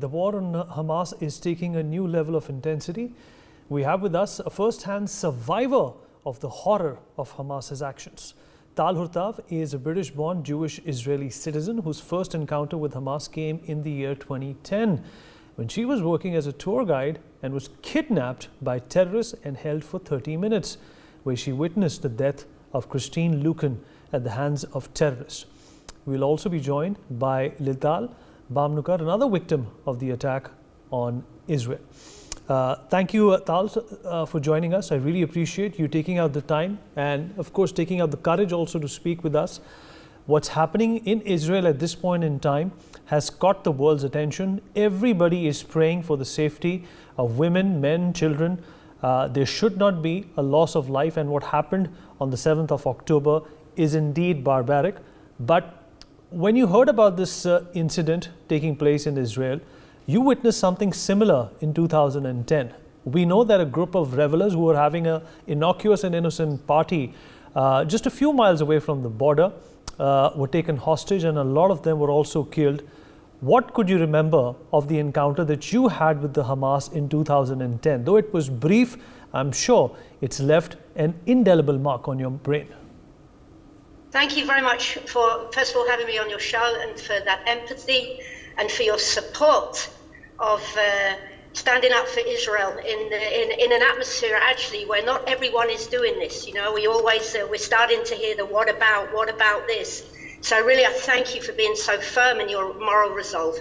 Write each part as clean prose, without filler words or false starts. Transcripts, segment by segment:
The war on Hamas is taking a new level of intensity. We have with us a first-hand survivor of the horror of Hamas's actions. Tal Hurtav is a British-born Jewish Israeli citizen whose first encounter with Hamas came in the year 2010, when she was working as a tour guide and was kidnapped by terrorists and held for 30 minutes, where she witnessed the death of Christine Lucan at the hands of terrorists. We'll also be joined by Lital Bamnukar, another victim of the attack on Israel. Thank you, Tal, for joining us. I really appreciate you taking out the time and, of course, taking out the courage also to speak with us. What's happening in Israel at this point in time has caught the world's attention. Everybody is praying for the safety of women, men, children. There should not be a loss of life, and what happened on the 7th of October is indeed barbaric. But when you heard about this incident taking place in Israel, you witnessed something similar in 2010. We know that a group of revelers who were having an innocuous and innocent party just a few miles away from the border were taken hostage, and a lot of them were also killed. What could you remember of the encounter that you had with the Hamas in 2010? Though it was brief, I'm sure it's left an indelible mark on your brain. Thank you very much for, first of all, having me on your show, and for that empathy and for your support of standing up for Israel in an atmosphere actually where not everyone is doing this. You know, we always we're starting to hear the what about this. So really, I thank you for being so firm in your moral resolve.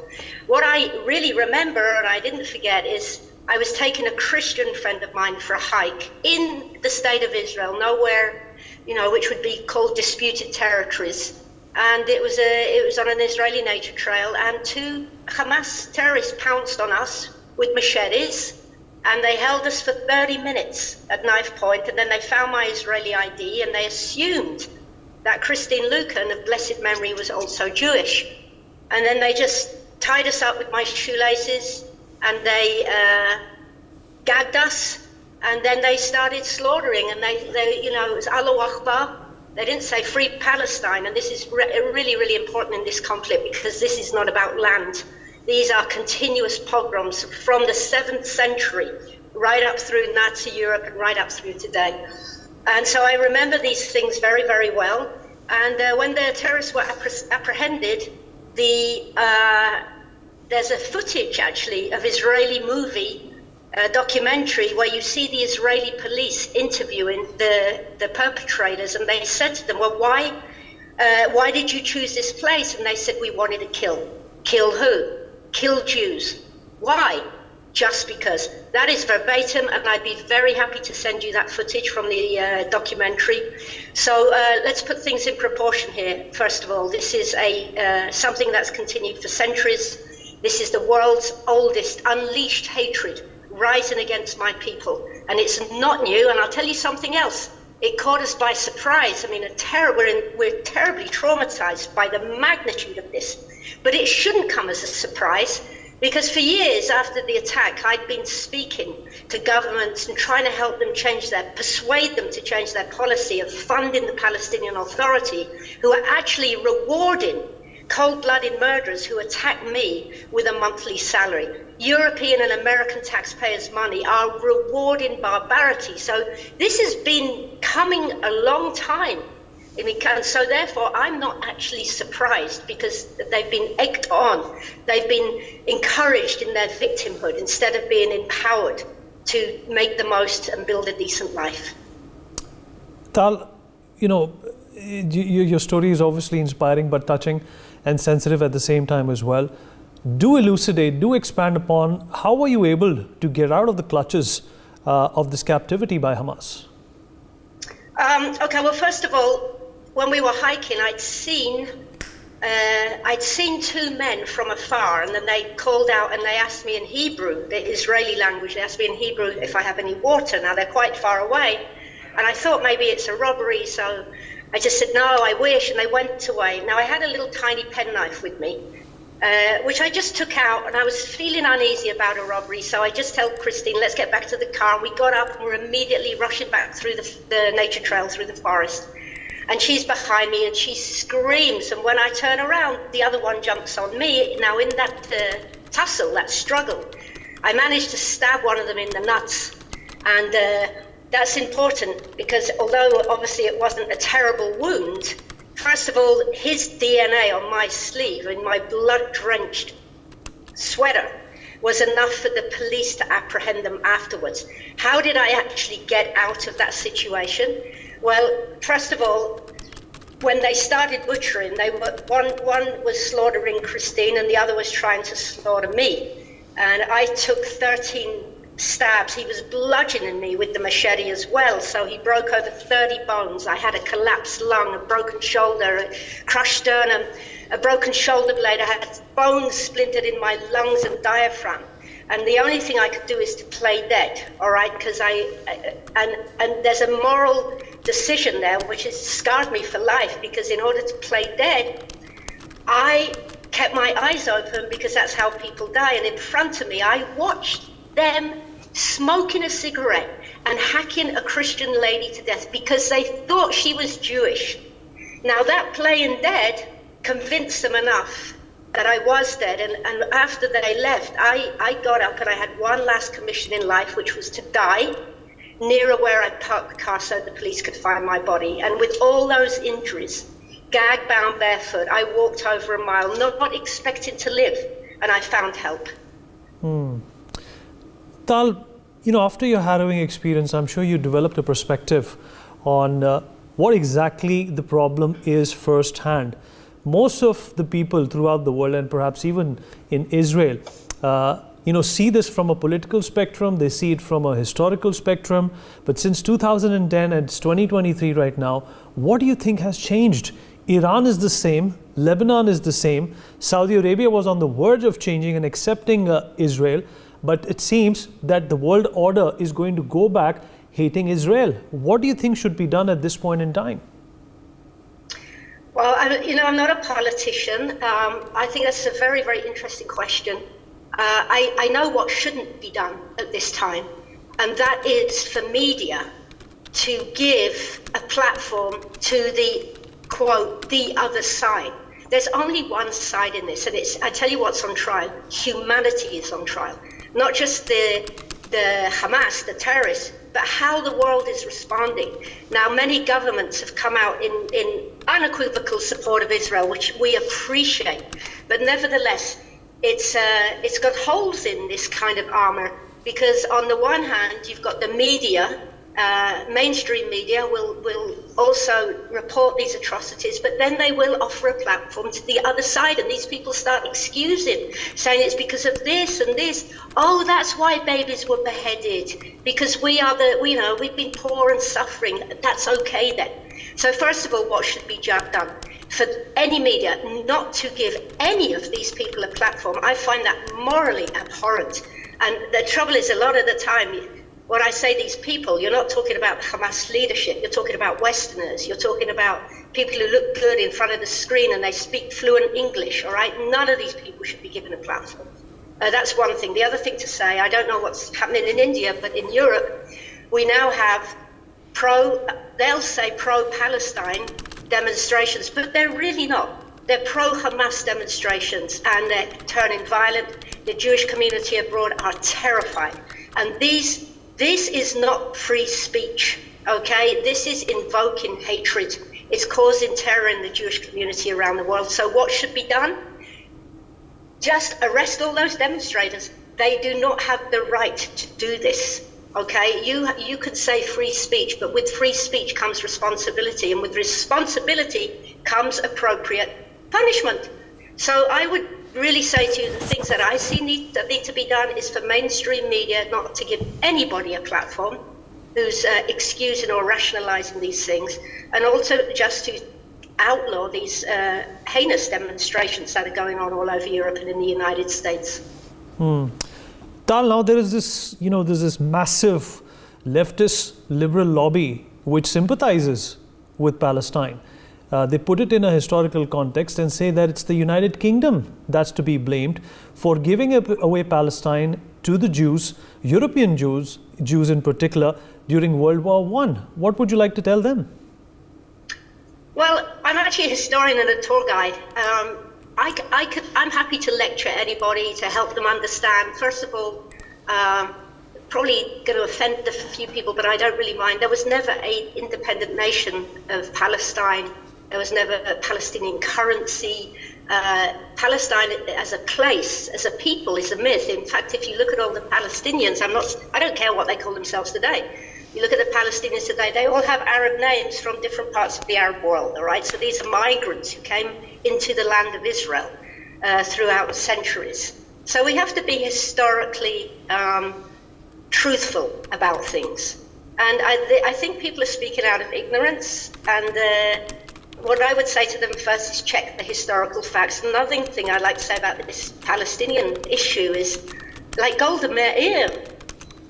What I really remember, and I didn't forget, is I was taking a Christian friend of mine for a hike in the state of Israel, nowhere, you know, which would be called disputed territories. And it was on an Israeli nature trail, and two Hamas terrorists pounced on us with machetes, and they held us for 30 minutes at knife point, and then they found my Israeli ID, and they assumed that Christine Lucan of blessed memory was also Jewish. And then they just tied us up with my shoelaces, and they gagged us, and then they started slaughtering, and they you know, it was Allahu Akbar. They didn't say free Palestine, and this is really, really important in this conflict, because this is not about land. These are continuous pogroms from the 7th century, right up through Nazi Europe and right up through today. And so I remember these things very, very well. And when the terrorists were apprehended, there's a footage actually of Israeli movie, documentary, where you see the Israeli police interviewing the perpetrators, and they said to them, well, why did you choose this place? And they said, we wanted to kill. Kill who? Kill Jews. Why? Just because. That is verbatim, and I'd be very happy to send you that footage from the documentary. So let's put things in proportion here. First of all, this is something that's continued for centuries. This is the world's oldest unleashed hatred rising against my people, and it's not new. And I'll tell you something else. It caught us by surprise. I mean, we're terribly traumatized by the magnitude of this, but it shouldn't come as a surprise, because for years after the attack, I'd been speaking to governments and trying to help them persuade them to change their policy of funding the Palestinian Authority, who are actually rewarding cold-blooded murderers who attack me with a monthly salary. European and American taxpayers' money are rewarding barbarity. So this has been coming a long time. And so therefore, I'm not actually surprised, because they've been egged on. They've been encouraged in their victimhood instead of being empowered to make the most and build a decent life. Tal, you know, your story is obviously inspiring but touching and sensitive at the same time as well. Do elucidate, do expand upon, how were you able to get out of the clutches of this captivity by Hamas? Okay, well, first of all, when we were hiking, I'd seen two men from afar, and then they called out and they asked me in Hebrew, the Israeli language, they asked me in Hebrew if I have any water. Now, they're quite far away, and I thought maybe it's a robbery, so I just said, no, I wish, and they went away. Now, I had a little tiny penknife with me, which I just took out, and I was feeling uneasy about a robbery, so I just told Christine, let's get back to the car. And we got up and were immediately rushing back through the nature trail, through the forest. And she's behind me, and she screams, and when I turn around, the other one jumps on me. Now, in that tussle, that struggle, I managed to stab one of them in the nuts. And that's important because although obviously it wasn't a terrible wound, first of all, his DNA on my sleeve, in my blood-drenched sweater, was enough for the police to apprehend them afterwards. How did I actually get out of that situation? Well, first of all, when they started butchering, one was slaughtering Christine and the other was trying to slaughter me. And I took 13 stabs. He was bludgeoning me with the machete as well, so he broke over 30 bones. I had a collapsed lung, a broken shoulder, a crushed sternum, a broken shoulder blade. I had bones splintered in my lungs and diaphragm. And the only thing I could do is to play dead, all right? Because and there's a moral decision there which has scarred me for life, because in order to play dead, I kept my eyes open because that's how people die. And in front of me, I watched them smoking a cigarette and hacking a Christian lady to death because they thought she was Jewish. Now that playing dead convinced them enough that I was dead, and after they left, I got up and I had one last commission in life, which was to die nearer where I parked the car so the police could find my body. And with all those injuries, gag bound barefoot, I walked over a mile, not expecting to live, and I found help. Tal, after your harrowing experience, I'm sure you developed a perspective on what exactly the problem is firsthand. Most of the people throughout the world, and perhaps even in Israel, see this from a political spectrum, they see it from a historical spectrum. But since 2010, and it's 2023 right now, what do you think has changed? Iran is the same, Lebanon is the same, Saudi Arabia was on the verge of changing and accepting Israel, but it seems that the world order is going to go back hating Israel. What do you think should be done at this point in time? Well, I'm not a politician. I think that's a very, very interesting question. I know what shouldn't be done at this time, and that is for media to give a platform to the, quote, the other side. There's only one side in this, and I tell you what's on trial. Humanity is on trial. Not just the Hamas, the terrorists, but how the world is responding. Now, many governments have come out in unequivocal support of Israel, which we appreciate. But nevertheless, it's got holes in this kind of armor, because on the one hand, you've got the media, mainstream media will also report these atrocities, but then they will offer a platform to the other side, and these people start excusing, saying it's because of this and this. Oh, that's why babies were beheaded, because we've been poor and suffering. That's okay then. So first of all, what should be done? For any media not to give any of these people a platform, I find that morally abhorrent. And the trouble is, a lot of the time, when I say these people, you're not talking about Hamas leadership, you're talking about Westerners, you're talking about people who look good in front of the screen and they speak fluent English, all right? None of these people should be given a platform. That's one thing. The other thing to say, I don't know what's happening in India, but in Europe, we now have they'll say pro-Palestine demonstrations, but they're really not. They're pro-Hamas demonstrations, and they're turning violent. The Jewish community abroad are terrified. And this is not free speech, okay? This is invoking hatred. It's causing terror in the Jewish community around the world. So what should be done? Just arrest all those demonstrators. They do not have the right to do this, okay? You could say free speech, but with free speech comes responsibility, and with responsibility comes appropriate punishment. So I would really say to you, the things that I see need to be done is for mainstream media not to give anybody a platform who's excusing or rationalizing these things, and also just to outlaw these heinous demonstrations that are going on all over Europe and in the United States. Tal, now there is this massive leftist liberal lobby which sympathizes with Palestine. They put it in a historical context and say that it's the United Kingdom that's to be blamed for giving away Palestine to the Jews, European Jews in particular, during World War I. What would you like to tell them? Well, I'm actually a historian and a tour guide. I could I'm happy to lecture anybody to help them understand. First of all, probably going to offend a few people, but I don't really mind. There was never an independent nation of Palestine. There was never a Palestinian currency. Palestine as a place, as a people, is a myth. In fact, if you look at all the Palestinians, I don't care what they call themselves today. You look at the Palestinians today, they all have Arab names from different parts of the Arab world, all right? So these are migrants who came into the land of Israel throughout the centuries. So we have to be historically truthful about things. And I think people are speaking out of ignorance, and what I would say to them first is check the historical facts. Another thing I'd like to say about this Palestinian issue is, like Golda Meir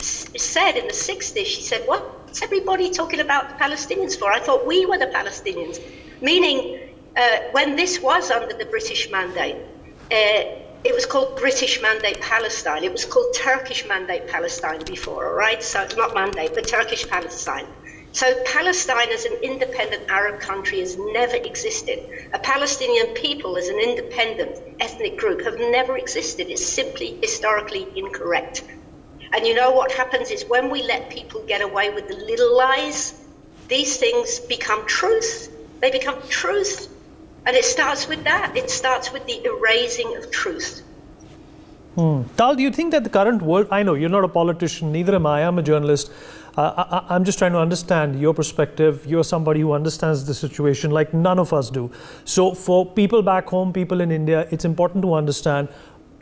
said in the 60s, she said, what's everybody talking about the Palestinians for? I thought we were the Palestinians. Meaning, when this was under the British mandate, it was called British Mandate Palestine. It was called Turkish Mandate Palestine before, all right? So it's not mandate, but Turkish Palestine. So Palestine as an independent Arab country has never existed. A Palestinian people as an independent ethnic group have never existed. It's simply historically incorrect. And you know what happens is when we let people get away with the little lies, these things become truth. They become truth. And it starts with that. It starts with the erasing of truth. Tal, do you think that the current world, I know you're not a politician, neither am I, I'm a journalist. I'm just trying to understand your perspective. You're somebody who understands the situation like none of us do. So for people back home, people in India, it's important to understand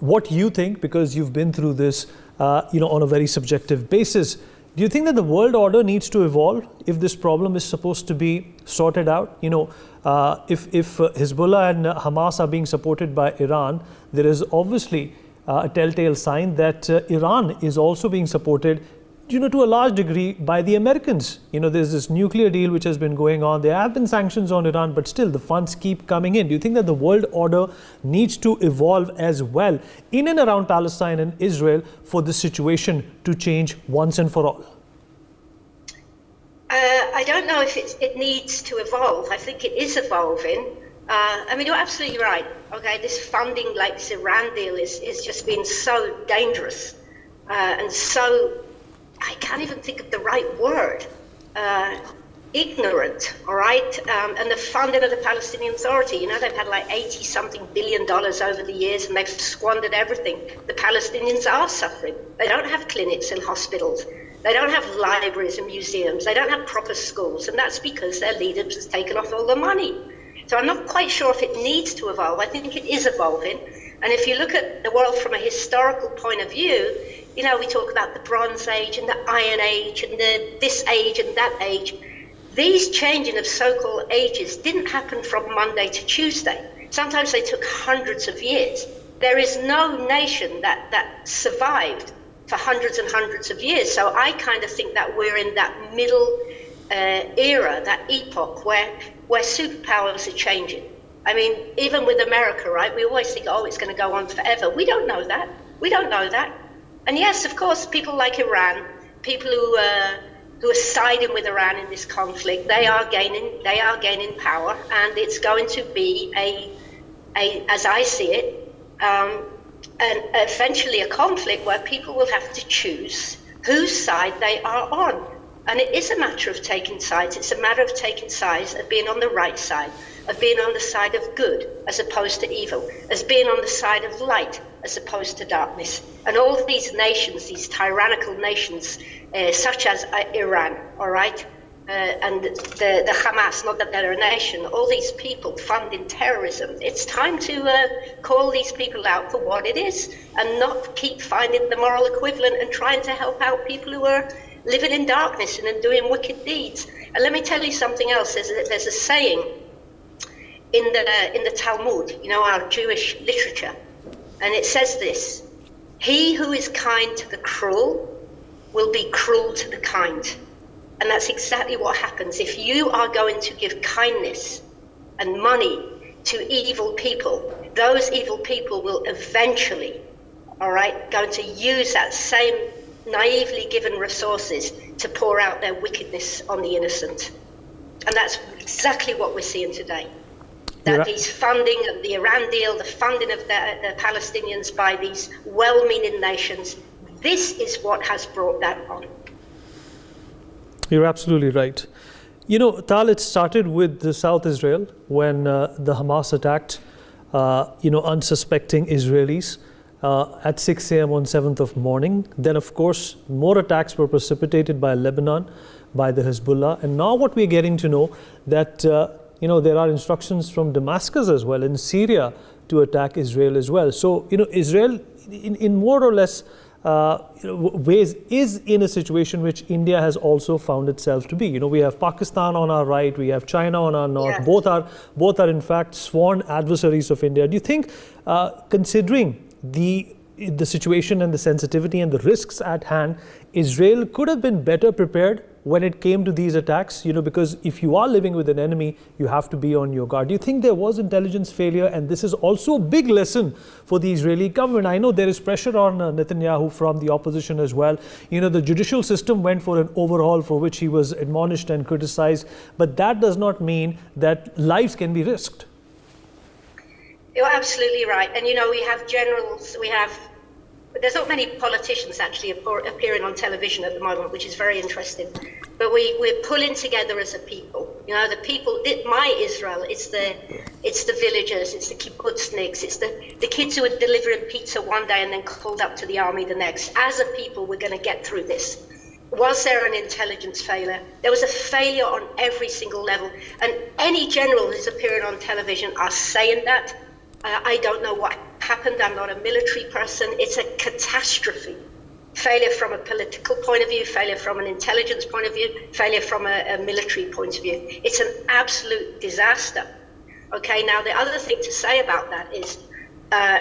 what you think, because you've been through this on a very subjective basis. Do you think that the world order needs to evolve if this problem is supposed to be sorted out? If Hezbollah and Hamas are being supported by Iran, there is obviously a telltale sign that Iran is also being supported, to a large degree by the Americans. There's this nuclear deal which has been going on. There have been sanctions on Iran, but still the funds keep coming in. Do you think that the world order needs to evolve as well in and around Palestine and Israel for the situation to change once and for all? I don't know if it needs to evolve. I think it is evolving. You're absolutely right. Okay, this funding, like this Iran deal, is just been so dangerous and so, I can't even think of the right word, ignorant, all right? And the funding of the Palestinian Authority, they've had like $80-something billion over the years, and they've squandered everything. The Palestinians are suffering. They don't have clinics and hospitals. They don't have libraries and museums. They don't have proper schools, and that's because their leaders have taken off all the money. So I'm not quite sure if it needs to evolve. I think it is evolving. And if you look at the world from a historical point of view, we talk about the Bronze Age and the Iron Age and this age and that age. These changing of so-called ages didn't happen from Monday to Tuesday. Sometimes they took hundreds of years. There is no nation that survived for hundreds and hundreds of years. So I kind of think that we're in that middle era, that epoch where superpowers are changing. Even with America, right? We always think, it's going to go on forever. We don't know that. We don't know that. And yes, of course, people like Iran, people who are siding with Iran in this conflict, they are gaining power, and it's going to be as I see it, and eventually a conflict where people will have to choose whose side they are on. And it is a matter of taking sides. It's a matter of taking sides, of being on the right side, of being on the side of good as opposed to evil, as being on the side of light as opposed to darkness. And all these nations, these tyrannical nations, such as Iran, all right, and the Hamas, not that they're a nation, all these people funding terrorism. It's time to call these people out for what it is and not keep finding the moral equivalent and trying to help out people who are living in darkness and doing wicked deeds. And let me tell you something else. There's a saying in the Talmud, our Jewish literature, and it says this: he who is kind to the cruel will be cruel to the kind. And that's exactly what happens. If you are going to give kindness and money to evil people, those evil people will eventually, going to use that same naively given resources to pour out their wickedness on the innocent. And that's exactly what we're seeing today. that these funding of the Iran deal, the funding of the Palestinians by these well-meaning nations, this is what has brought that on. You're absolutely right. You know, Tal, it started with the South Israel when the Hamas attacked, unsuspecting Israelis at 6 a.m. on 7th of morning. Then, of course, more attacks were precipitated by Lebanon, by the Hezbollah. And now what we're getting to know that, there are instructions from Damascus as well in Syria to attack Israel as well. So, Israel in more or less ways is in a situation which India has also found itself to be. We have Pakistan on our right, we have China on our north. Yes. Both are in fact sworn adversaries of India. Do you think, considering the situation and the sensitivity and the risks at hand, Israel could have been better prepared when it came to these attacks? Because if you are living with an enemy, you have to be on your guard. Do you think there was intelligence failure? And this is also a big lesson for the Israeli government. I know there is pressure on Netanyahu from the opposition as well. The judicial system went for an overhaul for which he was admonished and criticized. But that does not mean that lives can be risked. You're absolutely right. And, we have generals, there's not many politicians actually appearing on television at the moment, which is very interesting. But we're pulling together as a people. The people, my Israel, it's the villagers, it's the kibbutzniks, it's the kids who are delivering pizza one day and then called up to the army the next. As a people, we're going to get through this. Was there an intelligence failure? There was a failure on every single level. And any general who's appearing on television are saying that. I don't know what happened. I'm not a military person. It's a catastrophe. Failure from a political point of view, failure from an intelligence point of view, failure from a military point of view. It's an absolute disaster. Okay, now the other thing to say about that is,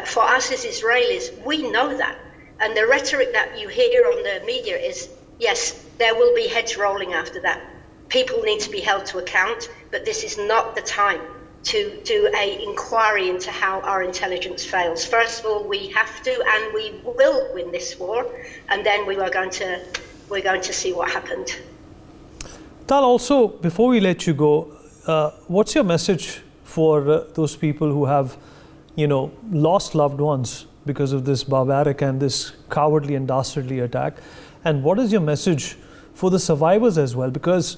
for us as Israelis, we know that. And the rhetoric that you hear on the media is, yes, there will be heads rolling after that. People need to be held to account, but this is not the time to do an inquiry into how our intelligence fails. First of all, we have to and we will win this war, and then we're going to see what happened. Tal, also, before we let you go, what's your message for those people who have, lost loved ones because of this barbaric and this cowardly and dastardly attack? And what is your message for the survivors as well? Because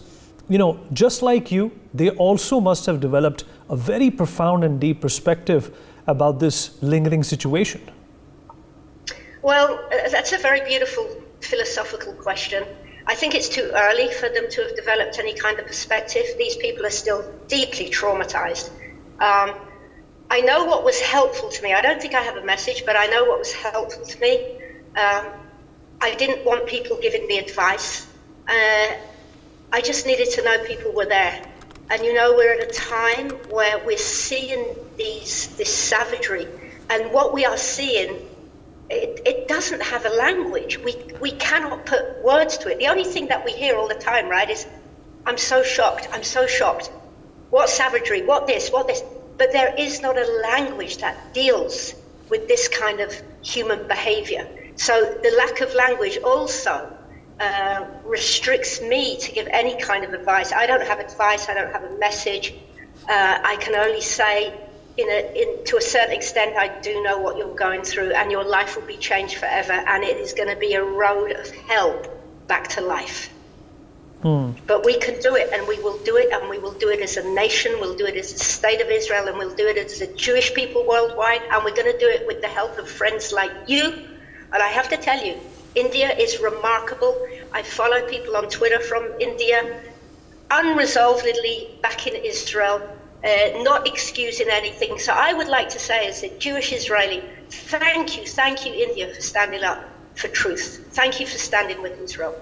just like you, they also must have developed a very profound and deep perspective about this lingering situation. Well, that's a very beautiful philosophical question. I think it's too early for them to have developed any kind of perspective. These people are still deeply traumatized. I know what was helpful to me. I don't think I have a message, but I know what was helpful to me. I didn't want people giving me advice. I just needed to know people were there. And we're at a time where we're seeing this savagery, and what we are seeing, it doesn't have a language. We cannot put words to it. The only thing that we hear all the time, right, is, I'm so shocked, I'm so shocked. What savagery, what this. But there is not a language that deals with this kind of human behavior. So the lack of language also restricts me to give any kind of advice. I don't have advice, I don't have a message. I can only say, to a certain extent, I do know what you're going through, and your life will be changed forever, and it is going to be a road of hell back to life. But we can do it, and we will do it, and we will do it as a nation, we'll do it as the state of Israel, and we'll do it as a Jewish people worldwide, and we're going to do it with the help of friends like you. And I have to tell you, India is remarkable. I follow people on Twitter from India, unresolvedly backing Israel, not excusing anything. So I would like to say, as a Jewish Israeli, thank you, India, for standing up for truth. Thank you for standing with Israel.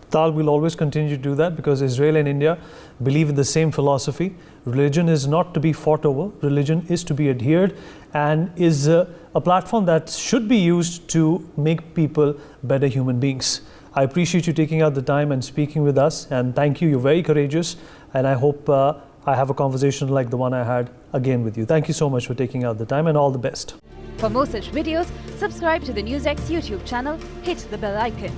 Tal, will always continue to do that because Israel and India believe in the same philosophy. Religion is not to be fought over. Religion is to be adhered and is a platform that should be used to make people better human beings. I appreciate you taking out the time and speaking with us, and thank you. You're very courageous, and I hope I have a conversation like the one I had again with you. Thank you so much for taking out the time, and all the best. For more such videos, subscribe to the newsX YouTube channel, hit the bell icon.